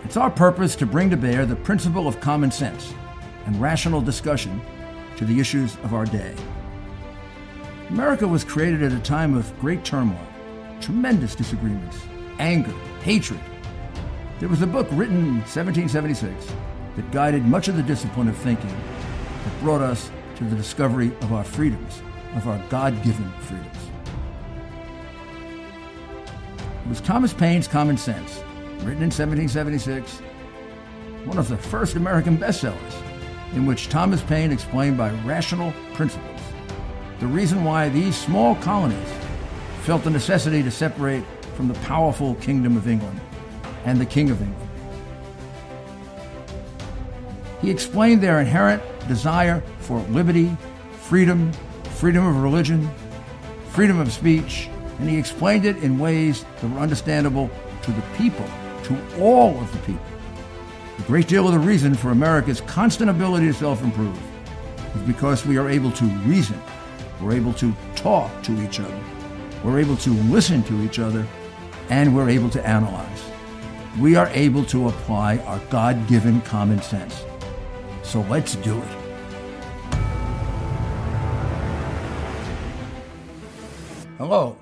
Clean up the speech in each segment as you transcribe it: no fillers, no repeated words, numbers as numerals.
It's our purpose to bring to bear the principle of common sense and rational discussion to the issues of our day. America was created at a time of great turmoil, tremendous disagreements, anger, hatred. There was a book written in 1776 that guided much of the discipline of thinking that brought us to the discovery of our freedoms, of our God-given freedoms. It was Thomas Paine's Common Sense, written in 1776, one of the first American bestsellers, in which Thomas Paine explained by rational principles the reason why these small colonies felt the necessity to separate from the powerful Kingdom of England and the King of England. He explained their inherent desire for liberty, freedom, freedom of religion, freedom of speech, and he explained it in ways that were understandable to the people, to all of the people. A great deal of the reason for America's constant ability to self-improve is because we are able to reason, we're able to talk to each other, we're able to listen to each other, and we're able to analyze. We are able to apply our God-given common sense. So let's do it. Hello,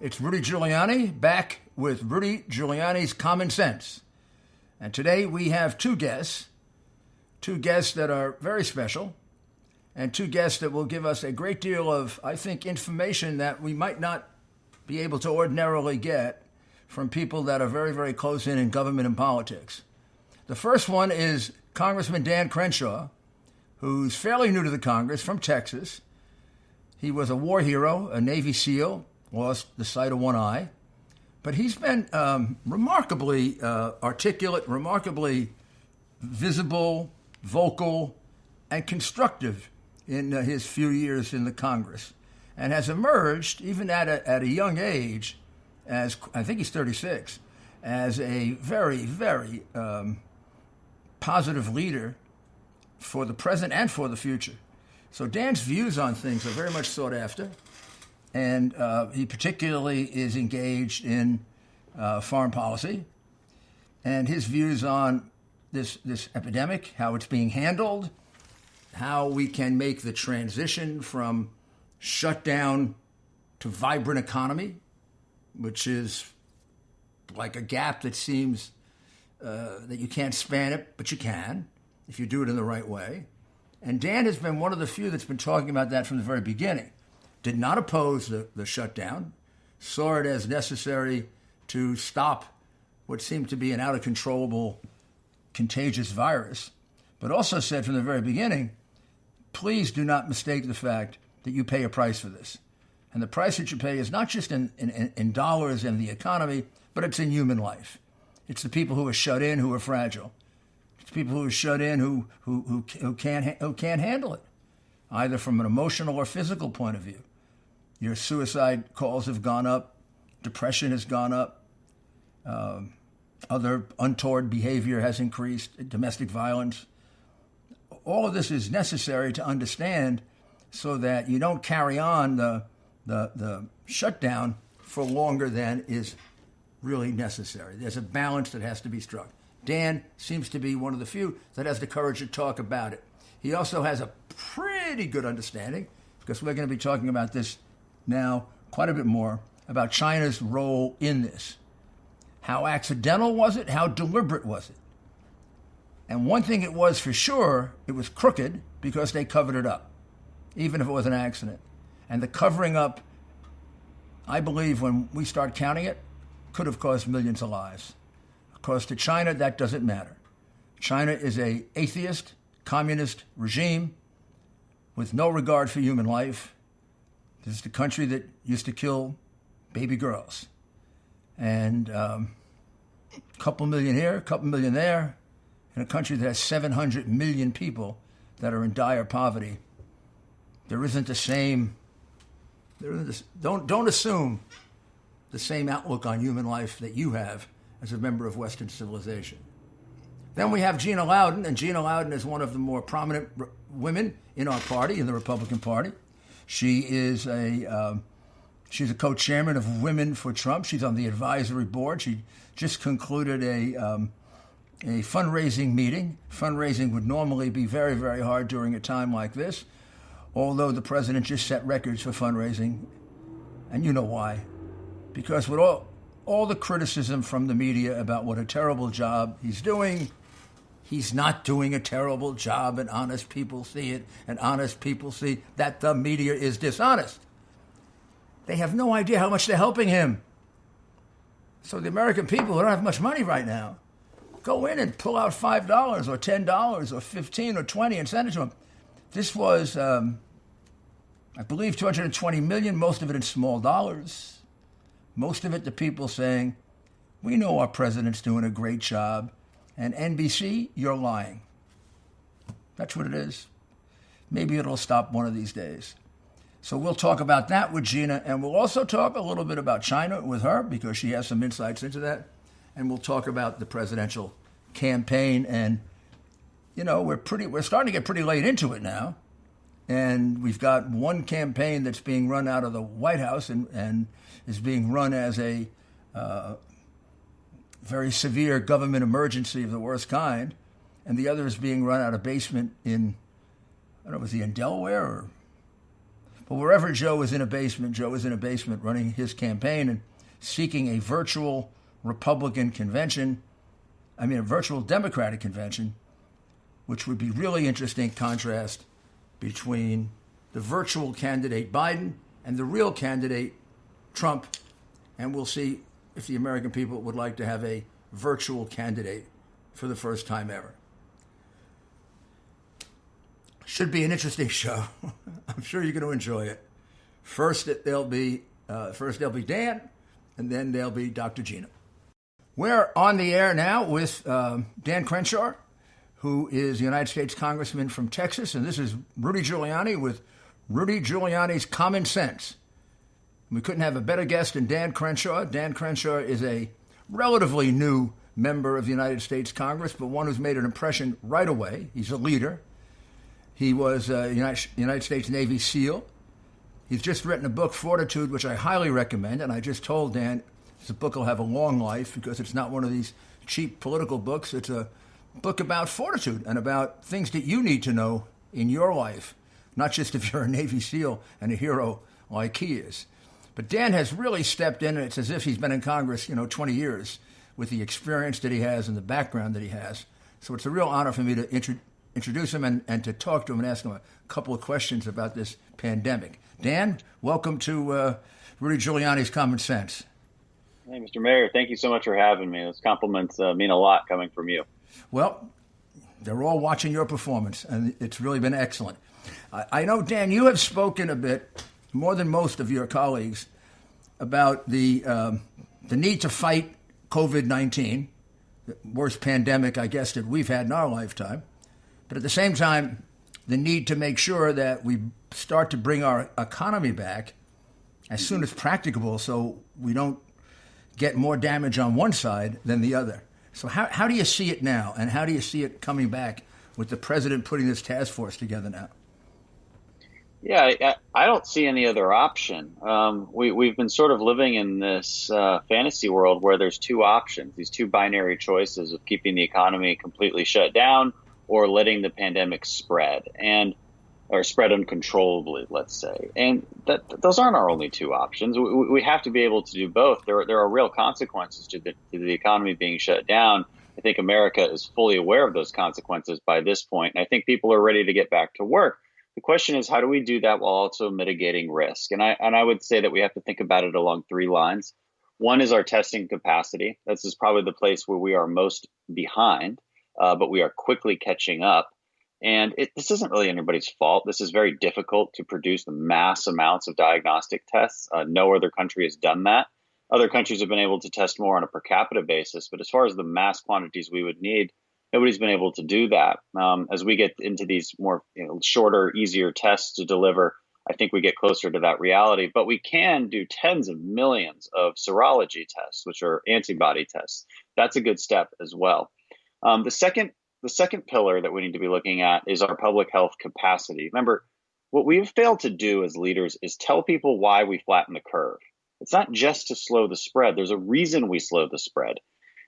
it's Rudy Giuliani, back with Rudy Giuliani's Common Sense. And today we have two guests that are very special, and two guests that will give us a great deal of, I think, information that we might not be able to ordinarily get from people that are very, very close in government and politics. The first one is Congressman Dan Crenshaw, who's fairly new to the Congress, from Texas. He was a war hero, a Navy SEAL, lost the sight of one eye. But he's been remarkably articulate, remarkably visible, vocal, and constructive in his few years in the Congress, and has emerged, even at a young age, as I think he's 36, as a very, very positive leader for the present and for the future. So Dan's views on things are very much sought after, and he particularly is engaged in foreign policy, and his views on this epidemic, how it's being handled, how we can make the transition from shutdown to vibrant economy, which is like a gap that seems that you can't span it, but you can if you do it in the right way. And Dan has been one of the few that's been talking about that from the very beginning. Did not oppose the shutdown, saw it as necessary to stop what seemed to be an out-of-controllable contagious virus, but also said from the very beginning, please do not mistake the fact that you pay a price for this. And the price that you pay is not just in dollars and the economy, but it's in human life. It's the people who are shut in, who are fragile. It's people who are shut in who can't handle it, either from an emotional or physical point of view. Your suicide calls have gone up. Depression has gone up. Other untoward behavior has increased. Domestic violence. All of this is necessary to understand so that you don't carry on the shutdown for longer than is really necessary. There's a balance that has to be struck. Dan seems to be one of the few that has the courage to talk about it. He also has a pretty good understanding, because we're going to be talking about this now quite a bit more, about China's role in this. How accidental was it? How deliberate was it? And one thing it was for sure, it was crooked because they covered it up, even if it was an accident. And the covering up, I believe when we start counting it, could have cost millions of lives. Of course, to China, that doesn't matter. China is an atheist, communist regime with no regard for human life. This is the country that used to kill baby girls. And a couple million here, a couple million there, in a country that has 700 million people that are in dire poverty. There isn't the same, don't assume the same outlook on human life that you have as a member of Western civilization. Then we have Gina Loudon, and Gina Loudon is one of the more prominent women in our party, in the Republican Party. She is she's a co-chairman of Women for Trump. She's on the advisory board. She just concluded a fundraising meeting. Fundraising would normally be very, very hard during a time like this, although the president just set records for fundraising, and you know why. Because with all the criticism from the media about what a terrible job he's doing, he's not doing a terrible job, and honest people see it, and honest people see that the media is dishonest. They have no idea how much they're helping him. So the American people who don't have much money right now, go in and pull out $5 or $10 or 15 or 20 and send it to him. This was, I believe, 220 million, most of it in small dollars. Most of it the people saying, we know our president's doing a great job, and NBC, you're lying. That's what it is. Maybe it'll stop one of these days. So we'll talk about that with Gina, and we'll also talk a little bit about China with her, because she has some insights into that. And we'll talk about the presidential campaign. And, you know, we're starting to get pretty late into it now. And we've got one campaign that's being run out of the White House and is being run as a very severe government emergency of the worst kind. And the other is being run out of basement in, I don't know, was he in Delaware or... But wherever Joe is in a basement running his campaign and seeking a virtual Republican convention, a virtual Democratic convention, which would be really interesting contrast between the virtual candidate Biden and the real candidate Trump. And we'll see if the American people would like to have a virtual candidate for the first time ever. Should be an interesting show. I'm sure you're going to enjoy it. First, there'll be Dan, and then there'll be Dr. Gina. We're on the air now with Dan Crenshaw, who is the United States Congressman from Texas, and this is Rudy Giuliani with Rudy Giuliani's Common Sense. We couldn't have a better guest than Dan Crenshaw. Dan Crenshaw is a relatively new member of the United States Congress, but one who's made an impression right away. He's a leader. He was a United States Navy SEAL. He's just written a book, Fortitude, which I highly recommend. And I just told Dan this book will have a long life because it's not one of these cheap political books. It's a book about fortitude and about things that you need to know in your life, not just if you're a Navy SEAL and a hero like he is. But Dan has really stepped in, and it's as if he's been in Congress, 20 years with the experience that he has and the background that he has. So it's a real honor for me to introduce him and to talk to him and ask him a couple of questions about this pandemic. Dan, welcome to Rudy Giuliani's Common Sense. Hey, Mr. Mayor, thank you so much for having me. Those compliments mean a lot coming from you. Well, they're all watching your performance, and it's really been excellent. I know, Dan, you have spoken a bit, more than most of your colleagues, about the need to fight COVID-19, the worst pandemic, I guess, that we've had in our lifetime. But at the same time, the need to make sure that we start to bring our economy back as soon as practicable so we don't get more damage on one side than the other. So how do you see it now, and how do you see it coming back with the president putting this task force together now? Yeah, I don't see any other option. We've been sort of living in this fantasy world where there's two options, these two binary choices of keeping the economy completely shut down or letting the pandemic spread or spread uncontrollably, let's say. And those aren't our only two options. We have to be able to do both. There are real consequences to the economy being shut down. I think America is fully aware of those consequences by this point. And I think people are ready to get back to work. The question is, how do we do that while also mitigating risk? And I would say that we have to think about it along three lines. One is our testing capacity. This is probably the place where we are most behind. But we are quickly catching up. And this isn't really anybody's fault. This is very difficult to produce the mass amounts of diagnostic tests. No other country has done that. Other countries have been able to test more on a per capita basis. But as far as the mass quantities we would need, nobody's been able to do that. As we get into these more shorter, easier tests to deliver, I think we get closer to that reality. But we can do tens of millions of serology tests, which are antibody tests. That's a good step as well. The second pillar that we need to be looking at is our public health capacity. Remember, what we've failed to do as leaders is tell people why we flatten the curve. It's not just to slow the spread. There's a reason we slow the spread.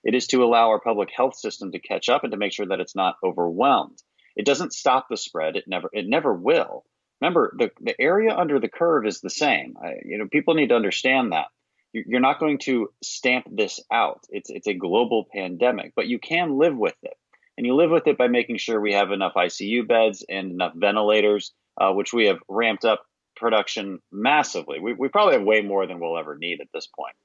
It is to allow our public health system to catch up and to make sure that it's not overwhelmed. It doesn't stop the spread. It never will. Remember, the area under the curve is the same. People need to understand that. You're not going to stamp this out. It's a global pandemic, but you can live with it. And you live with it by making sure we have enough ICU beds and enough ventilators, which we have ramped up production massively. We probably have way more than we'll ever need at this point,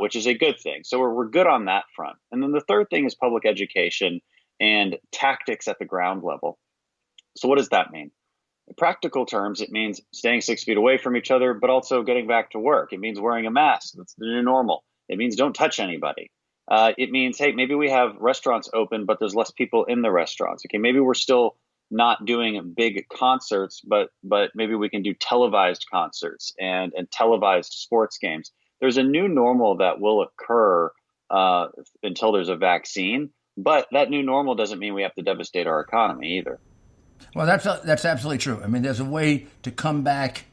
which is a good thing. So we're good on that front. And then the third thing is public education and tactics at the ground level. So what does that mean? In practical terms, it means staying 6 feet away from each other, but also getting back to work. It means wearing a mask. That's the new normal. It means don't touch anybody. It means, hey, maybe we have restaurants open, but there's less people in the restaurants. Okay, maybe we're still not doing big concerts, but maybe we can do televised concerts and televised sports games. There's a new normal that will occur until there's a vaccine, but that new normal doesn't mean we have to devastate our economy either. Well, that's absolutely true. I mean, there's a way to come back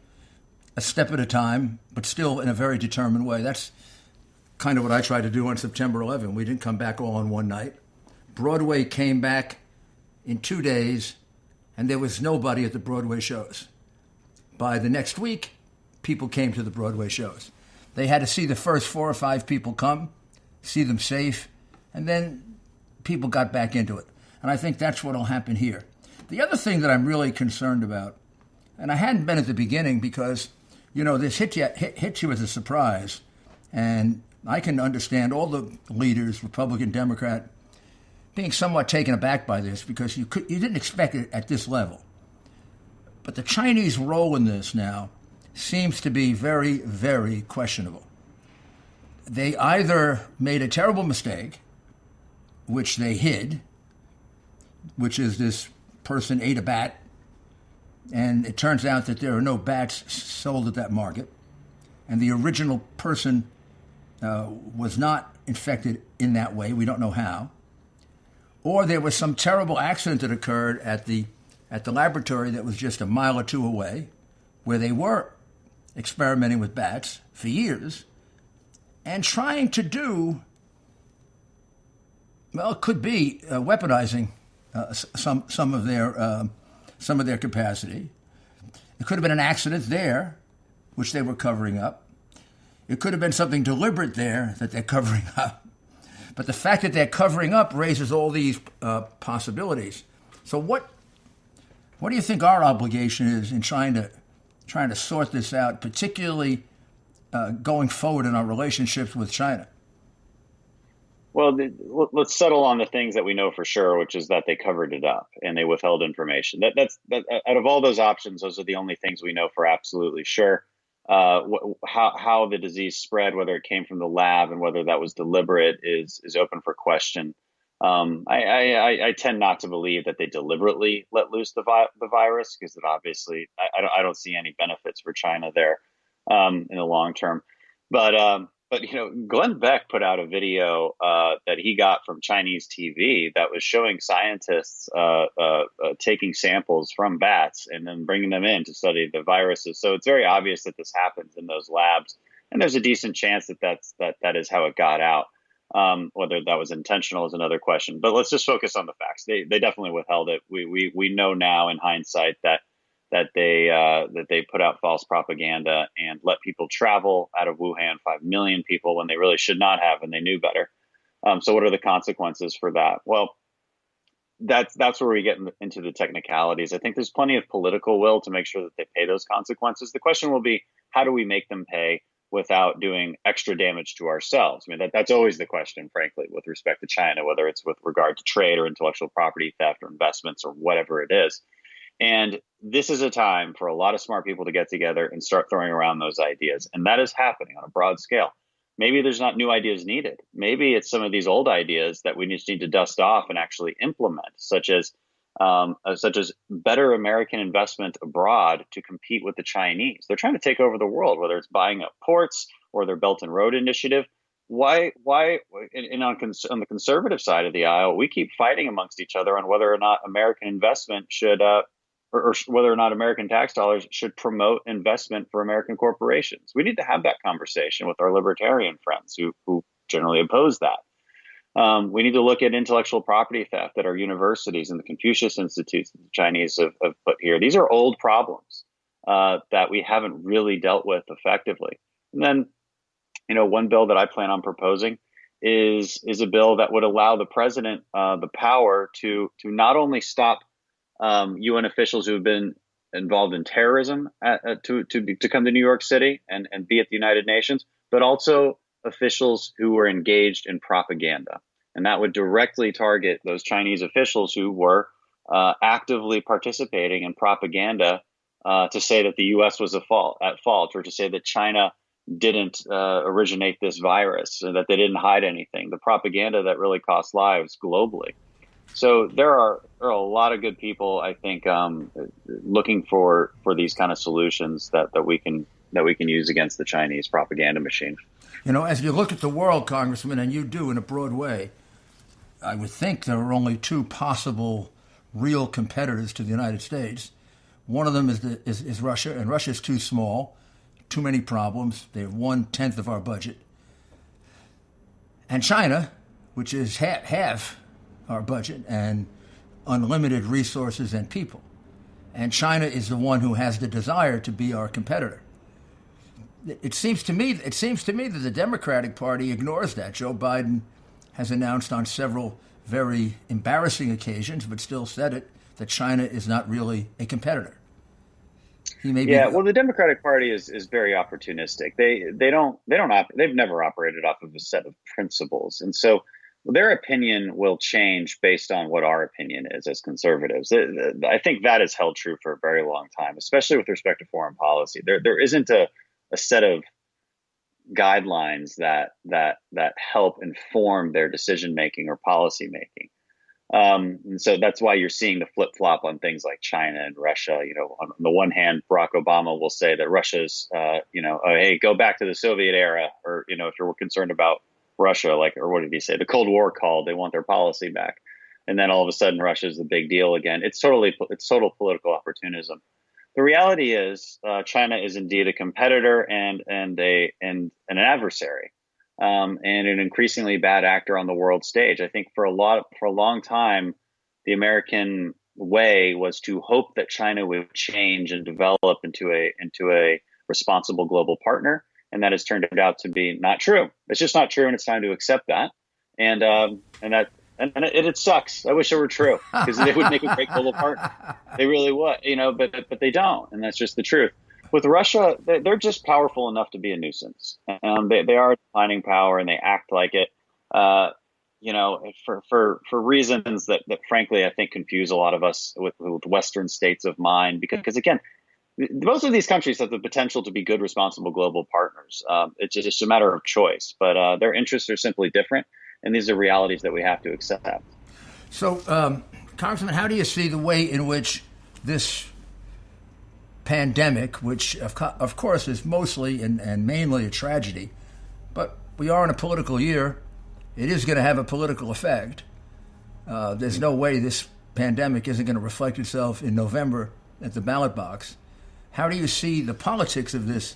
a step at a time, but still in a very determined way. That's kind of what I tried to do on September 11. We didn't come back all in one night. Broadway came back in 2 days, and there was nobody at the Broadway shows. By the next week, people came to the Broadway shows. They had to see the first 4 or 5 people come, see them safe, and then people got back into it. And I think that's what will happen here. The other thing that I'm really concerned about, and I hadn't been at the beginning because, this hits you as a surprise, and I can understand all the leaders, Republican, Democrat, being somewhat taken aback by this because you didn't expect it at this level. But the Chinese role in this now seems to be very, very questionable. They either made a terrible mistake, which they hid, which is this person ate a bat, and it turns out that there are no bats sold at that market, and the original person was not infected in that way. We don't know how. Or there was some terrible accident that occurred at the laboratory that was just a mile or two away, where they were experimenting with bats for years and trying to do, well, it could be weaponizing some of their capacity. It could have been an accident there, which they were covering up. It could have been something deliberate there that they're covering up. But the fact that they're covering up raises all these possibilities. So what do you think our obligation is in trying to sort this out, particularly going forward in our relationships with China? Well, let's settle on the things that we know for sure, which is that they covered it up and they withheld information. That's out of all those options, those are the only things we know for absolutely sure. How the disease spread, whether it came from the lab and whether that was deliberate, is open for question. I tend not to believe that they deliberately let loose the virus because it obviously I don't see any benefits for China there in the long term. But Glenn Beck put out a video that he got from Chinese TV that was showing scientists taking samples from bats and then bringing them in to study the viruses. So it's very obvious that this happens in those labs, and there's a decent chance that is how it got out. Whether that was intentional is another question. But let's just focus on the facts. They definitely withheld it. We know now in hindsight that they put out false propaganda and let people travel out of Wuhan, 5 million people, when they really should not have, and they knew better. So what are the consequences for that? Well, that's where we get into the technicalities. I think there's plenty of political will to make sure that they pay those consequences. The question will be, how do we make them pay without doing extra damage to ourselves? I mean, that's always the question, frankly, with respect to China, whether it's with regard to trade or intellectual property theft or investments or whatever it is. And this is a time for a lot of smart people to get together and start throwing around those ideas. And that is happening on a broad scale. Maybe there's not new ideas needed. Maybe it's some of these old ideas that we just need to dust off and actually implement, such as better American investment abroad to compete with the Chinese. They're trying to take over the world, whether it's buying up ports or their Belt and Road Initiative. Why? And on the conservative side of the aisle, we keep fighting amongst each other on whether or not American investment should or whether or not American tax dollars should promote investment for American corporations. We need to have that conversation with our libertarian friends who generally oppose that. We need to look at intellectual property theft at our universities and the Confucius Institutes that the Chinese have put here. These are old problems that we haven't really dealt with effectively. And then, one bill that I plan on proposing is a bill that would allow the president the power to not only stop UN officials who have been involved in terrorism to come to New York City and be at the United Nations, but also officials who were engaged in propaganda. And that would directly target those Chinese officials who were actively participating in propaganda to say that the U.S. was at fault, or to say that China didn't originate this virus, or that they didn't hide anything. The propaganda that really cost lives globally. So there are a lot of good people, I think, looking for these kind of solutions that we can use against the Chinese propaganda machine. As you look at the world, Congressman, and you do in a broad way, I would think there are only two possible real competitors to the United States. One of them is Russia, and Russia is too small, too many problems. They have 1/10 of our budget. And China, which is half our budget and unlimited resources and people. And China is the one who has the desire to be our competitor. It seems to me that the Democratic Party ignores that. Joe Biden has announced on several very embarrassing occasions, but still said it, that China is not really a competitor. Well, the Democratic Party is very opportunistic. They've never operated off of a set of principles, and so their opinion will change based on what our opinion is as conservatives. I think that has held true for a very long time, especially with respect to foreign policy. There isn't a set of guidelines that help inform their decision making or policy making. And so that's why you're seeing the flip flop on things like China and Russia. On the one hand, Barack Obama will say that Russia's, hey, go back to the Soviet era, or if you're concerned about Russia, or what did he say? The Cold War called. They want their policy back, and then all of a sudden, Russia's the big deal again. It's total political opportunism. The reality is, China is indeed a competitor and an adversary, and an increasingly bad actor on the world stage. I think for a long time, the American way was to hope that China would change and develop into a responsible global partner, and that has turned out to be not true. It's just not true, and it's time to accept that. And it sucks. I wish it were true, because they would make a great global partner. They really would, but they don't, and that's just the truth. With Russia, they're just powerful enough to be a nuisance. They are declining power, and they act like it. For reasons that frankly I think confuse a lot of us with Western states of mind, because again, most of these countries have the potential to be good, responsible global partners. It's just a matter of choice, but their interests are simply different, and these are realities that we have to accept. So, Congressman, how do you see the way in which this pandemic, which of course is mostly and mainly a tragedy, but we are in a political year, it is going to have a political effect. There's no way this pandemic isn't going to reflect itself in November at the ballot box. How do you see the politics of this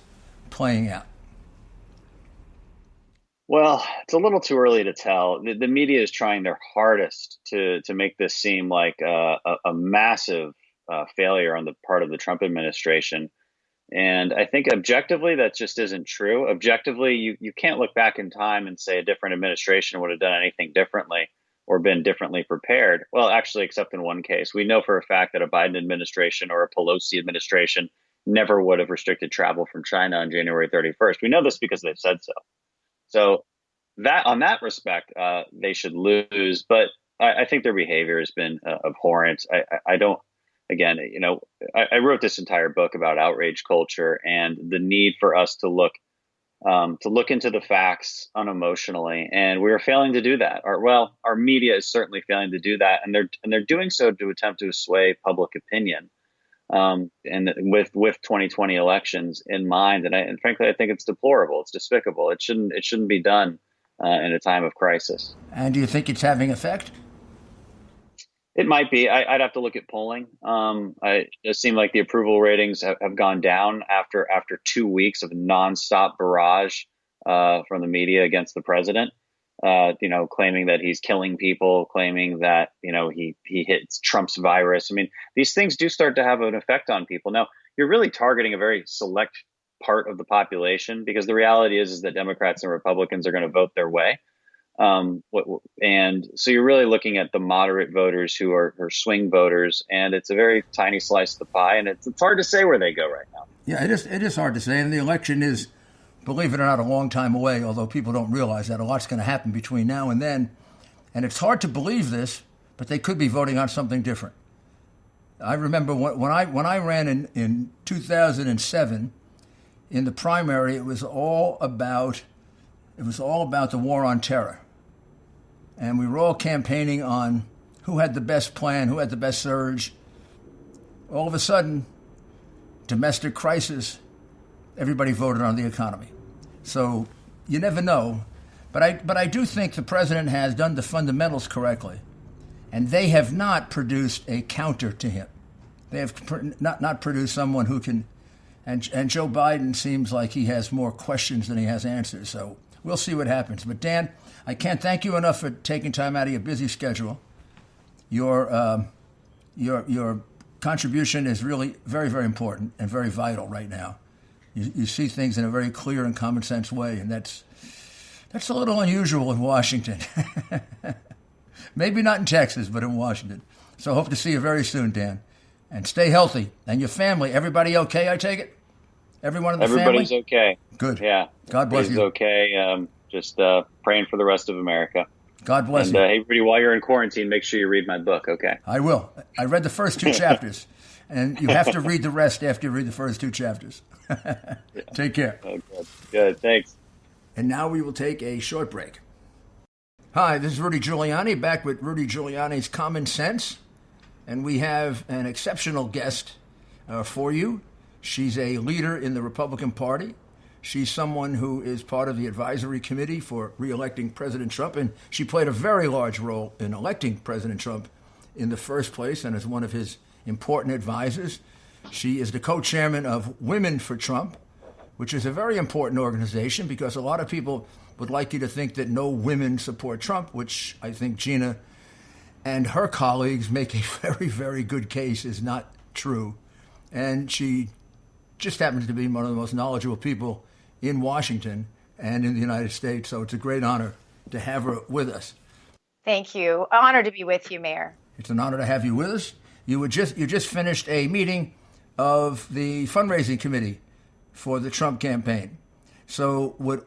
playing out? Well, it's a little too early to tell. The media is trying their hardest to make this seem like a massive failure on the part of the Trump administration. And I think objectively, that just isn't true. Objectively, you can't look back in time and say a different administration would have done anything differently or been differently prepared. Well, actually, except in one case. We know for a fact that a Biden administration or a Pelosi administration never would have restricted travel from China on January 31st. We know this because they've said so. So that on that respect, they should lose. But I think their behavior has been abhorrent. I don't. Again, I wrote this entire book about outrage culture and the need for us to look into the facts unemotionally, and we are failing to do that. Our media is certainly failing to do that, and they're doing so to attempt to sway public opinion, and with 2020 elections in mind. And frankly, I think it's deplorable. It's despicable. It shouldn't be done in a time of crisis. And do you think it's having effect? It might be. I'd have to look at polling. It does seem like the approval ratings have gone down after 2 weeks of nonstop barrage from the media against the president. claiming that he's killing people, claiming that, he hits Trump's virus. I mean, these things do start to have an effect on people. Now, you're really targeting a very select part of the population, because the reality is that Democrats and Republicans are going to vote their way. And so you're really looking at the moderate voters who are swing voters, and it's a very tiny slice of the pie, and it's hard to say where they go right now. Yeah, it is hard to say, and the election is, believe it or not, a long time away, although people don't realize that a lot's going to happen between now and then. And it's hard to believe this, but they could be voting on something different. I remember when I ran in 2007 in the primary, it was all about the war on terror. And we were all campaigning on who had the best plan, who had the best surge. All of a sudden, domestic crisis, everybody voted on the economy. So you never know. But I do think the president has done the fundamentals correctly. And they have not produced a counter to him. They have not produced someone who can. And Joe Biden seems like he has more questions than he has answers. So we'll see what happens. But Dan, I can't thank you enough for taking time out of your busy schedule. Your contribution is really very, very important and very vital right now. You see things in a very clear and common sense way, and that's a little unusual in Washington. Maybe not in Texas, but in Washington. So I hope to see you very soon, Dan. And stay healthy. And your family, everybody okay, I take it? Everyone in the Everybody's family? okay. Good. Yeah. God bless you. Everybody's okay. Just praying for the rest of America. God bless you. Hey, Rudy, while you're in quarantine, make sure you read my book, okay? I will. I read the first 2 chapters, and you have to read the rest after you read the first 2 chapters. Take care. Oh, good. Thanks. And now we will take a short break. Hi, this is Rudy Giuliani, back with Rudy Giuliani's Common Sense. And we have an exceptional guest for you. She's a leader in the Republican Party. She's someone who is part of the advisory committee for re-electing President Trump, and she played a very large role in electing President Trump in the first place and as one of his important advisors. She is the co-chairman of Women for Trump, which is a very important organization because a lot of people would like you to think that no women support Trump, which I think Gina and her colleagues make a very, very good case is not true. And she just happens to be one of the most knowledgeable people in Washington and in the United States. So it's a great honor to have her with us. Thank you. Honor to be with you, Mayor. It's an honor to have you with us. You just finished a meeting of the fundraising committee for the Trump campaign. So with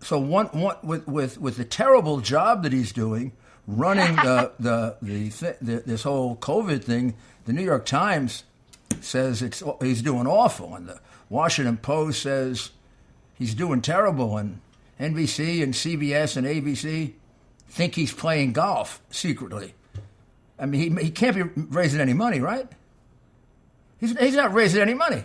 the terrible job that he's doing running this whole COVID thing, the New York Times says he's doing awful, and the Washington Post says he's doing terrible, and NBC and CBS and ABC think he's playing golf secretly. I mean, he can't be raising any money, right? He's not raising any money.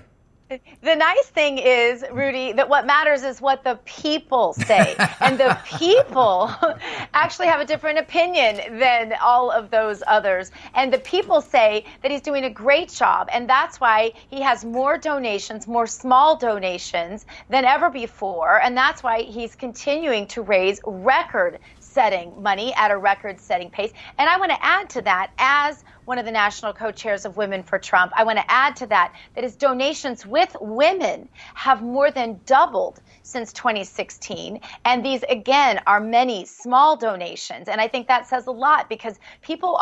The nice thing is, Rudy, that what matters is what the people say. And the people actually have a different opinion than all of those others. And the people say that he's doing a great job. And that's why he has more donations, more small donations than ever before. And that's why he's continuing to raise record-setting money at a record-setting pace. And I want to add to that, as one of the national co-chairs of Women for Trump, I want to add to that his donations with women have more than doubled since 2016. And these, again, are many small donations. And I think that says a lot because people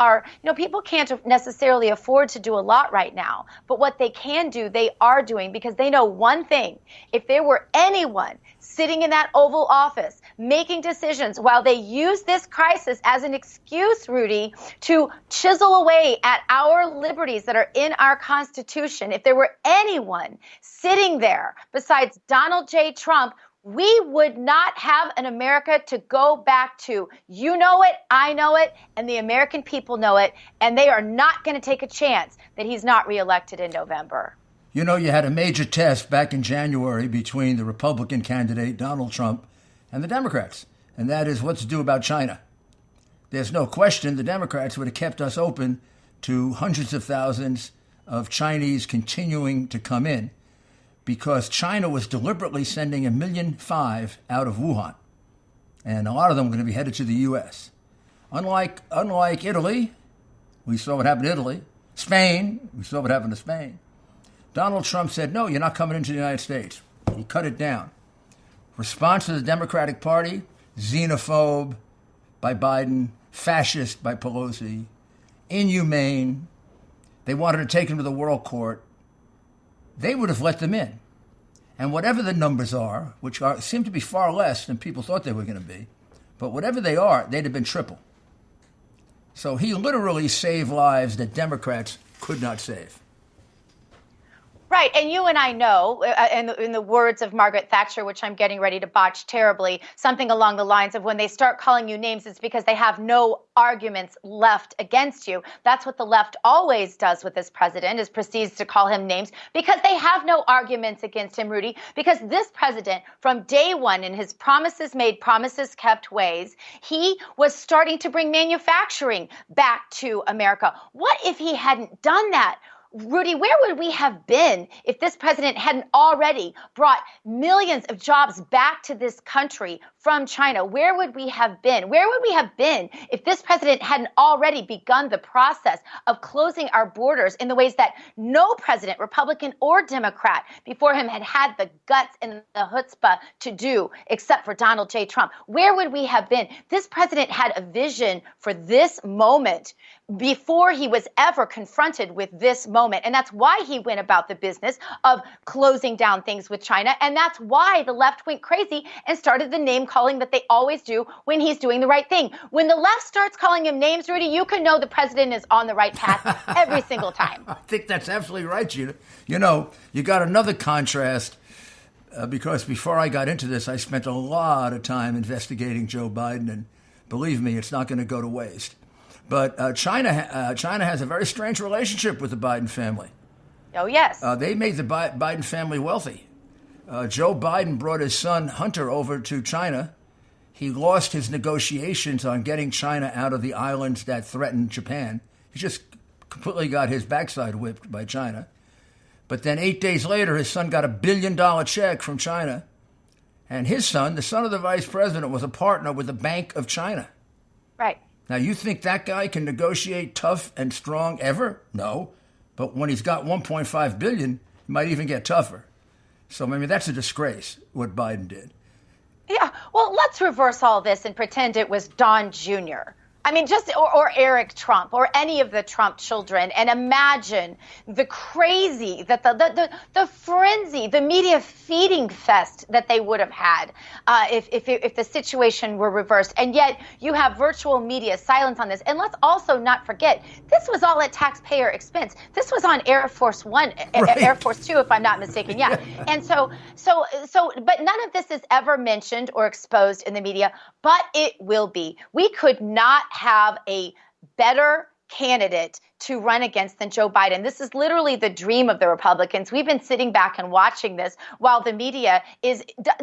can't necessarily afford to do a lot right now. But what they can do, they are doing because they know one thing. If there were anyone sitting in that Oval Office making decisions while they use this crisis as an excuse, Rudy, to chisel away at our liberties that are in our Constitution, if there were anyone sitting there besides Donald J. Trump, we would not have an America to go back to. You know it, I know it, and the American people know it, and they are not going to take a chance that he's not reelected in November. You know, you had a major test back in January between the Republican candidate, Donald Trump, and the Democrats, and that is what to do about China. There's no question the Democrats would have kept us open to hundreds of thousands of Chinese continuing to come in because China was deliberately sending 1.5 million out of Wuhan. And a lot of them are going to be headed to the U.S. Unlike Italy, we saw what happened to Italy. Spain, we saw what happened to Spain. Donald Trump said, no, you're not coming into the United States. He cut it down. Response to the Democratic Party, xenophobe by Biden, fascist by Pelosi, inhumane. They wanted to take him to the World Court. They would have let them in. And whatever the numbers are, seem to be far less than people thought they were going to be, but whatever they are, they'd have been triple. So he literally saved lives that Democrats could not save. Right. And you and I know, in the words of Margaret Thatcher, which I'm getting ready to botch terribly, something along the lines of when they start calling you names, it's because they have no arguments left against you. That's what the left always does with this president, is proceeds to call him names because they have no arguments against him, Rudy, because this president, from day one, in his promises made, promises kept ways, he was starting to bring manufacturing back to America. What if he hadn't done that? Rudy, where would we have been if this president hadn't already brought millions of jobs back to this country from China? Where would we have been? Where would we have been if this president hadn't already begun the process of closing our borders in the ways that no president, Republican or Democrat, before him had the guts and the chutzpah to do, except for Donald J. Trump? Where would we have been? This president had a vision for this moment before he was ever confronted with this moment. And that's why he went about the business of closing down things with China. And that's why the left went crazy and started the name calling that they always do when he's doing the right thing. When the left starts calling him names, Rudy, you can know the president is on the right path every single time. I think that's absolutely right, Gina. You know, you got another contrast because before I got into this, I spent a lot of time investigating Joe Biden. And believe me, it's not going to go to waste. But China has a very strange relationship with the Biden family. Oh, yes. They made the Biden family wealthy. Joe Biden brought his son Hunter over to China. He lost his negotiations on getting China out of the islands that threatened Japan. He just completely got his backside whipped by China. But then 8 days later, his son got $1 billion check from China. And his son, the son of the vice president, was a partner with the Bank of China. Right. Now, you think that guy can negotiate tough and strong ever? No. But when he's got $1.5 billion, he might even get tougher. So, I mean, that's a disgrace, what Biden did. Yeah. Well, let's reverse all this and pretend it was Don Jr. I mean, or Eric Trump or any of the Trump children, and imagine the crazy, the frenzy, the media feeding fest that they would have had if the situation were reversed. And yet you have virtual media silence on this. And let's also not forget, this was all at taxpayer expense. This was on Air Force One, right. Air Force Two, if I'm not mistaken. Yeah. And so, but none of this is ever mentioned or exposed in the media, but it will be. We could not have a better candidate to run against than Joe Biden. This is literally the dream of the Republicans. We've been sitting back and watching this while the media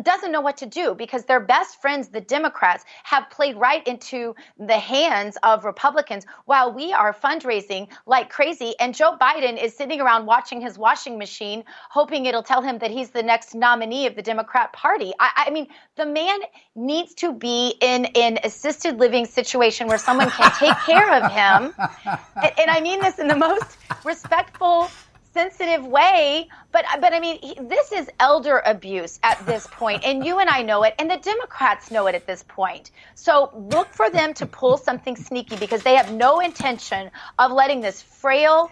doesn't know what to do because their best friends, the Democrats, have played right into the hands of Republicans while we are fundraising like crazy. And Joe Biden is sitting around watching his washing machine, hoping it'll tell him that he's the next nominee of the Democrat Party. I mean, the man needs to be in an assisted living situation where someone can take care of him. And I mean this in the most respectful, sensitive way, but I mean, this is elder abuse at this point, and you and I know it, and the Democrats know it at this point. So look for them to pull something sneaky because they have no intention of letting this frail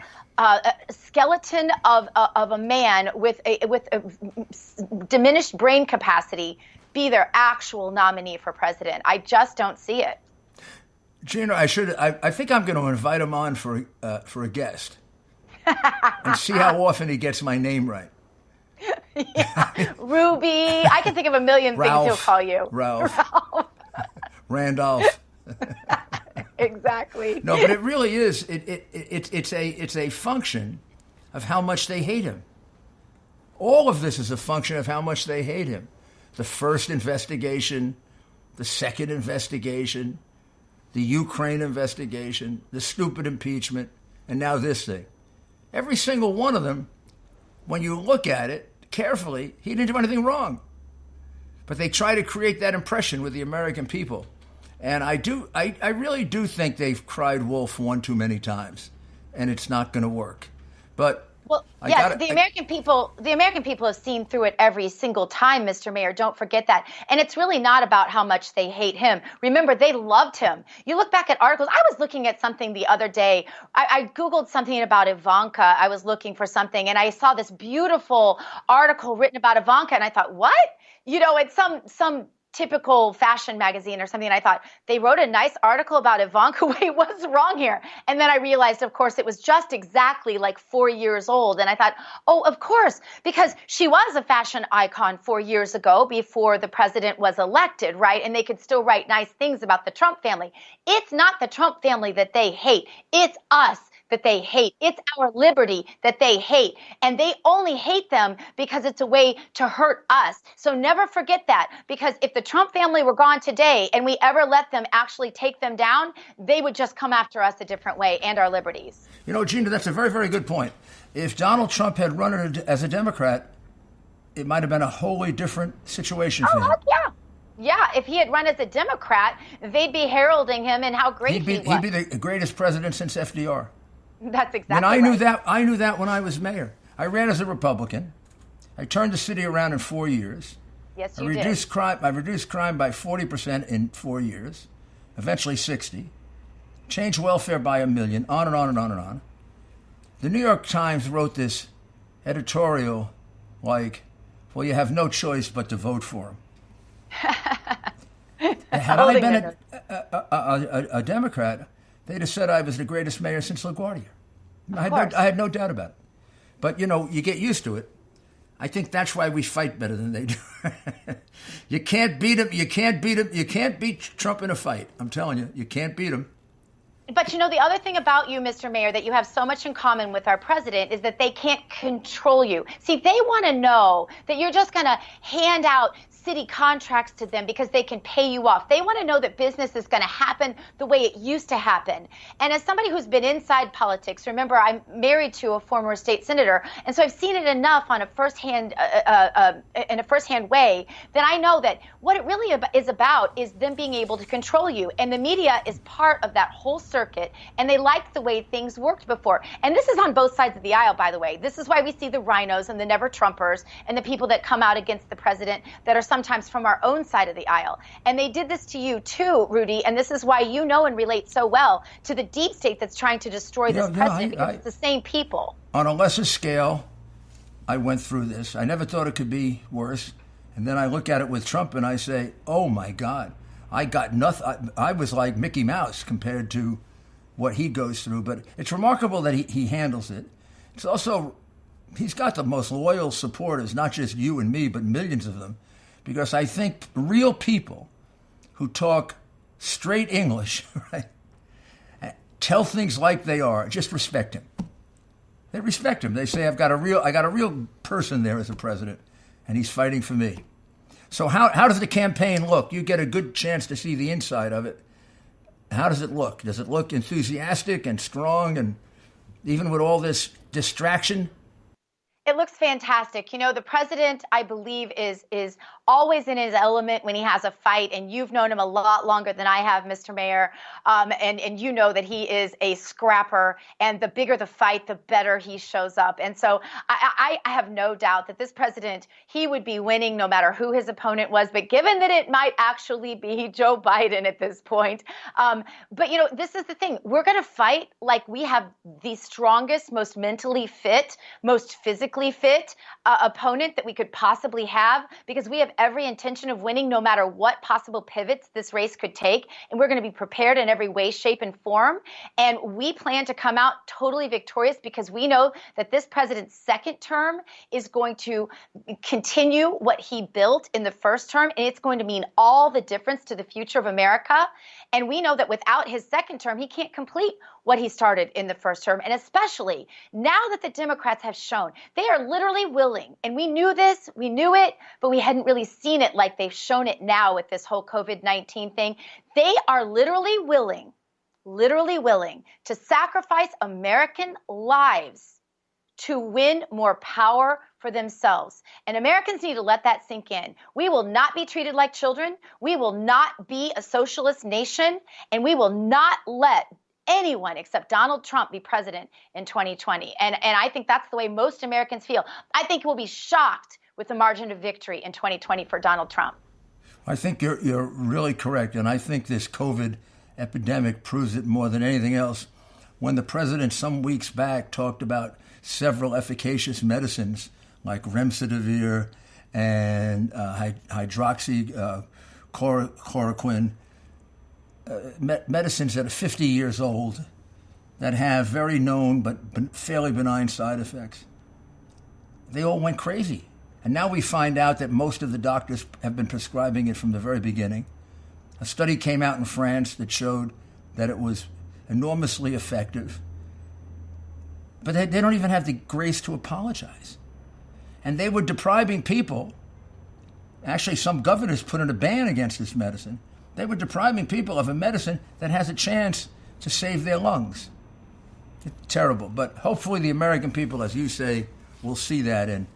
skeleton of a man with a diminished brain capacity be their actual nominee for president. I just don't see it. Gina, I think I'm going to invite him on for a guest and see how often he gets my name right. Yeah. Ruby. I can think of a million things he'll call you. Ralph. Randolph. Exactly. No, but it really is. It's a function of how much they hate him. All of this is a function of how much they hate him. The first investigation, the second investigation, the Ukraine investigation, the stupid impeachment, and now this thing. Every single one of them, when you look at it carefully, he didn't do anything wrong. but they try to create that impression with the American people. And I really do think they've cried wolf one too many times, and it's not going to work. But well, yes, the American people have seen through it every single time, Mr. Mayor. Don't forget that. And it's really not about how much they hate him. Remember, they loved him. You look back at articles. I was looking at something the other day. I Googled something about Ivanka. I was looking for something, and I saw this beautiful article written about Ivanka, and I thought, what? It's some typical fashion magazine or something. And I thought, they wrote a nice article about Ivanka. Wait, what's wrong here? And then I realized, of course, it was just exactly like 4 years old. And I thought, oh, of course, because she was a fashion icon 4 years ago before the president was elected, right? And they could still write nice things about the Trump family. It's not the Trump family that they hate. It's us that they hate. It's our liberty that they hate. And they only hate them because it's a way to hurt us. So never forget that, because if the Trump family were gone today and we ever let them actually take them down, they would just come after us a different way and our liberties. Gina, that's a very, very good point. If Donald Trump had run as a Democrat, it might have been a wholly different situation for him. Yeah. Yeah, if he had run as a Democrat, they'd be heralding him and how great he was. He'd be the greatest president since FDR. That's exactly and I right. I knew that when I was mayor. I ran as a Republican. I turned the city around in 4 years. Yes, I you reduced did. crime. I reduced crime by 40% in 4 years, eventually 60. Changed welfare by 1 million. On and on and on and on. The New York Times wrote this editorial like, "Well, you have no choice but to vote for him." Had I been a Democrat, they'd have said I was the greatest mayor since LaGuardia. I had no doubt about it. But, you get used to it. I think that's why we fight better than they do. You can't beat him. You can't beat him. You can't beat Trump in a fight. I'm telling you, you can't beat him. But the other thing about you, Mr. Mayor, that you have so much in common with our president is that they can't control you. See, they want to know that you're just going to hand out city contracts to them because they can pay you off. They want to know that business is going to happen the way it used to happen. And as somebody who's been inside politics, remember, I'm married to a former state senator, and so I've seen it enough on a firsthand in a firsthand way that I know that what it really is about is them being able to control you. And the media is part of that whole circuit, and they like the way things worked before. And this is on both sides of the aisle, by the way. This is why we see the rhinos and the never Trumpers and the people that come out against the president that are sometimes from our own side of the aisle. And they did this to you too, Rudy, and this is why you know and relate so well to the deep state that's trying to destroy this president, because it's the same people. On a lesser scale, I went through this. I never thought it could be worse. And then I look at it with Trump and I say, oh my God, I got nothing. I was like Mickey Mouse compared to what he goes through. But it's remarkable that he handles it. It's also, he's got the most loyal supporters, not just you and me, but millions of them. Because I think real people who talk straight English, right, tell things like they are, just respect him. They respect him. They say, I got a real person there as a president, and he's fighting for me. So how does the campaign look? You get a good chance to see the inside of it. How does it look? Does it look enthusiastic and strong, and even with all this distraction? It looks fantastic. The president, I believe, is always in his element when he has a fight, and you've known him a lot longer than I have, Mr. Mayor, and you know that he is a scrapper, and the bigger the fight, the better he shows up. And so I have no doubt that this president, he would be winning no matter who his opponent was, but given that it might actually be Joe Biden at this point. But, this is the thing. We're going to fight like we have the strongest, most mentally fit, most physically fit opponent that we could possibly have, because we have every intention of winning no matter what possible pivots this race could take. And we're going to be prepared in every way, shape, and form. And we plan to come out totally victorious because we know that this president's second term is going to continue what he built in the first term. And it's going to mean all the difference to the future of America. And we know that without his second term, he can't complete what he started in the first term. And especially now that the Democrats have shown they are literally willing, and we knew this, we knew it, but we hadn't really seen it like they've shown it now with this whole COVID-19 thing. They are literally willing to sacrifice American lives to win more power for themselves. And Americans need to let that sink in. We will not be treated like children. We will not be a socialist nation. And we will not let anyone except Donald Trump be president in 2020. And I think that's the way most Americans feel. I think we'll be shocked with the margin of victory in 2020 for Donald Trump. I think you're really correct. And I think this COVID epidemic proves it more than anything else. When the president some weeks back talked about several efficacious medicines like remdesivir and hydroxychloroquine, medicines that are 50 years old that have very known but fairly benign side effects, they all went crazy. And now we find out that most of the doctors have been prescribing it from the very beginning. A study came out in France that showed that it was enormously effective. But they don't even have the grace to apologize. And they were depriving people. Actually, some governors put in a ban against this medicine. They were depriving people of a medicine that has a chance to save their lungs. It's terrible. But hopefully the American people, as you say, will see that. And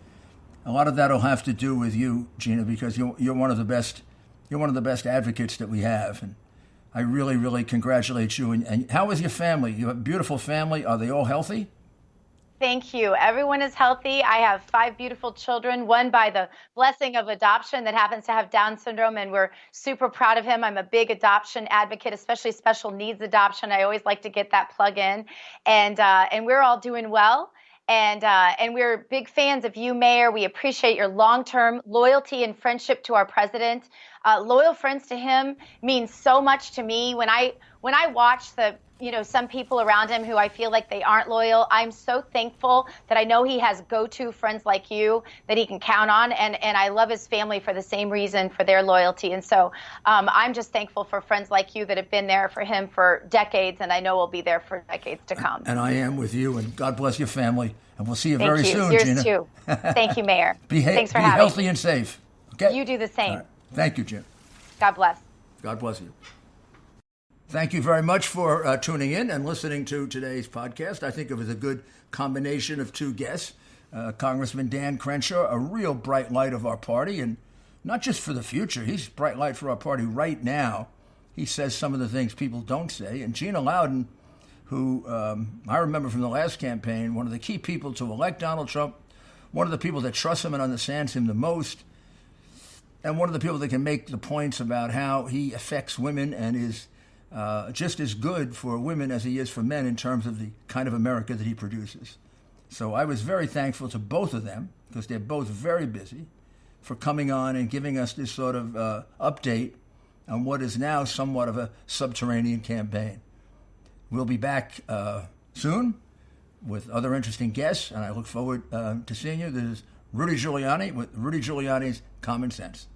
a lot of that will have to do with you, Gina, because you're one of the best. You're one of the best advocates that we have. And I really, really congratulate you. And how is your family? You have a beautiful family. Are they all healthy? Thank you. Everyone is healthy. I have 5 beautiful children, one by the blessing of adoption that happens to have Down syndrome, and we're super proud of him. I'm a big adoption advocate, especially special needs adoption. I always like to get that plug in. And we're all doing well. And we're big fans of you, Mayor. We appreciate your long-term loyalty and friendship to our president. Loyal friends to him means so much to me. When I watch some people around him who I feel like they aren't loyal, I'm so thankful that I know he has go-to friends like you that he can count on. And I love his family for the same reason, for their loyalty. And so I'm just thankful for friends like you that have been there for him for decades, and I know will be there for decades to come. And I am with you, and God bless your family. And we'll see you Thank very you. soon, Yours Gina. too. Thank you, Mayor. Thanks for be having healthy me. and safe. Okay? You do the same. All right. Thank you, Gina. God bless. God bless you. Thank you very much for tuning in and listening to today's podcast. I think it was a good combination of two guests. Congressman Dan Crenshaw, a real bright light of our party, and not just for the future. He's a bright light for our party right now. He says some of the things people don't say. And Gina Loudon, who I remember from the last campaign, one of the key people to elect Donald Trump, one of the people that trusts him and understands him the most, and one of the people that can make the points about how he affects women and is just as good for women as he is for men in terms of the kind of America that he produces. So I was very thankful to both of them, because they're both very busy, for coming on and giving us this sort of update on what is now somewhat of a subterranean campaign. We'll be back soon with other interesting guests, and I look forward to seeing you. This is Rudy Giuliani with Rudy Giuliani's Common Sense.